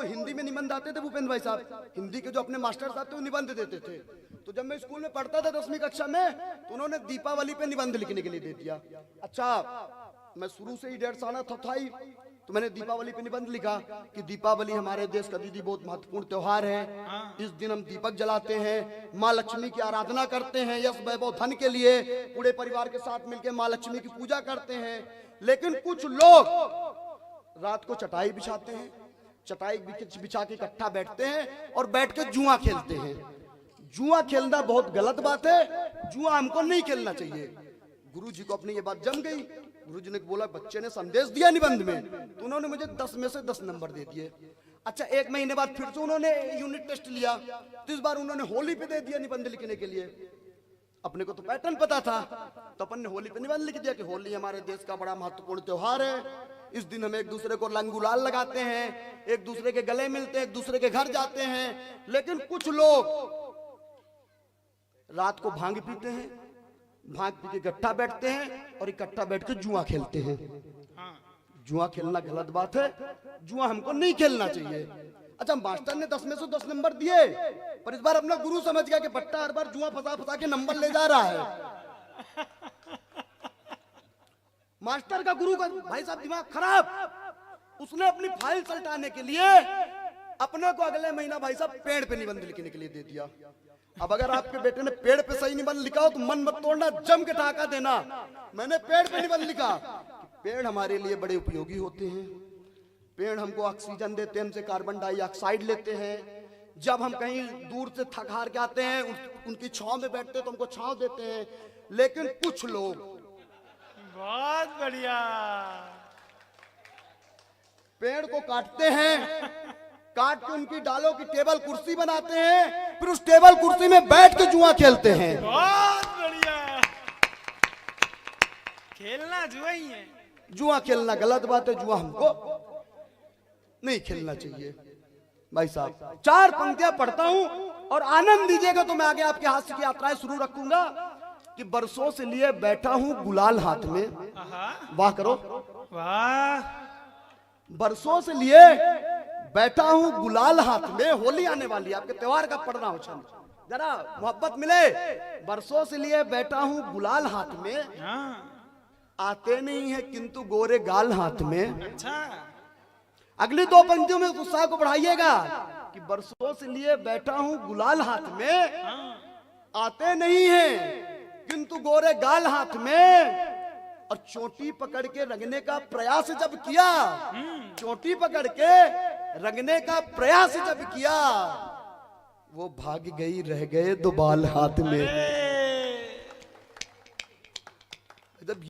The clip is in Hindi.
हिंदी में निबंध आते थे भूपेंद्र भाई साहब, हिंदी के जो अपने मास्टर साहब थे वो निबंध देते थे। तो जब मैं स्कूल में पढ़ता था 10वीं कक्षा में, तो उन्होंने दीपावली पे निबंध लिखने के लिए दे दिया। अच्छा, मैं शुरू से ही 1.5 साल था ही, तो मैंने दीपावली पे निबंध लिखा कि दीपावली हमारे देश का दीदी बहुत महत्वपूर्ण त्योहार है। इस दिन हम दीपक जलाते हैं, माँ लक्ष्मी की आराधना करते हैं, यश वैभव धन के लिए पूरे परिवार के साथ मिलकर माँ लक्ष्मी की पूजा करते हैं। लेकिन कुछ लोग रात को चटाई बिछाते हैं, चटाई बिछा के इकट्ठा बैठते हैं और बैठ के जुआ खेलते हैं। जुआ खेलना बहुत गलत बात है, जुआ हमको नहीं खेलना चाहिए। गुरुजी को अपनी ये बात जम गई। गुरुजी ने बोला बच्चे ने संदेश दिया निबंध में, तो उन्होंने मुझे 10 में से 10 नंबर दे दिए। अच्छा, 1 महीने बाद फिर से उन्होंने यूनिट टेस्ट लिया, तो इस बार उन्होंने होली पे दे दिया निबंध लिखने के लिए। अपने को तो पैटर्न पता था, तो अपन ने होली पे निबंध लिख दिया कि होली हमारे देश का बड़ा महत्वपूर्ण त्योहार है। इस दिन हम एक दूसरे को रंग गुलाल लगाते हैं, एक दूसरे के गले मिलते हैं, एक दूसरे के घर जाते हैं। लेकिन कुछ लोग रात को भांग पीते हैं, भांग पी के इकट्ठा बैठते हैं और इकट्ठा बैठ के जुआ खेलते हैं। जुआ खेलना गलत बात है, जुआ हमको नहीं खेलना चाहिए। अच्छा, मास्टर ने 10 में से 10 नंबर दिए, पर इस बार अपना गुरु समझ गया कि बट्टा हर बार जुआ फंसा के नंबर ले जा रहा है। मास्टर का, गुरु का भाई साहब दिमाग खराब। उसने अपनी फाइल सल्टाने के लिए अपने को अगले महीना भाई साहब पेड़ पे निबंध लिखने के लिए दे दिया। अब अगर आपके बेटे ने पेड़ पे सही निबंध लिखा हो तो मन मत तोड़ना, जम के ठहाका देना। मैंने पेड़ पे निबंध लिखा। पेड़ हमारे लिए बड़े उपयोगी होते हैं, पेड़ हमको ऑक्सीजन देते हैं, हमसे कार्बन डाइऑक्साइड लेते हैं। जब हम कहीं दूर से थक हार के आते हैं, उनकी छांव में बैठते हैं तो हमको छांव देते हैं। लेकिन कुछ लोग, बहुत बढ़िया, पेड़ को काटते हैं, काट के उनकी डालों की टेबल कुर्सी बनाते हैं, फिर उस टेबल कुर्सी में बैठ के जुआ खेलते हैं। बहुत बढ़िया। खेलना जुआ ही है। जुआ खेलना गलत बात है, जुआ हमको नहीं खेलना चाहिए। भाई साहब 4 पंक्तियां पढ़ता हूं और आनंद दीजिएगा, तो मैं आगे आपके हास्य की यात्राएं शुरू रखूंगा। कि बरसों से लिए बैठा हूं गुलाल हाथ में, वाह करो, वाह। बरसों से लिए बैठा हूं गुलाल हाथ में, होली आने वाली है, आपके त्योहार का पढ़ना हो, जरा मोहब्बत मिले। बरसों से लिए बैठा हूं गुलाल हाथ में, आते नहीं है किंतु गोरे गाल हाथ में। अच्छा, अगली 2 पंक्तियों में उत्साह को बढ़ाइएगा कि बरसों से लिए बैठा हूं गुलाल हाथ में, आते नहीं है किंतु गोरे गाल हाथ में। और चोटी पकड़ के रंगने का प्रयास जब किया, चोटी पकड़ के रंगने का प्रयास जब किया, वो भाग गई, रह गए 2 बाल हाथ में।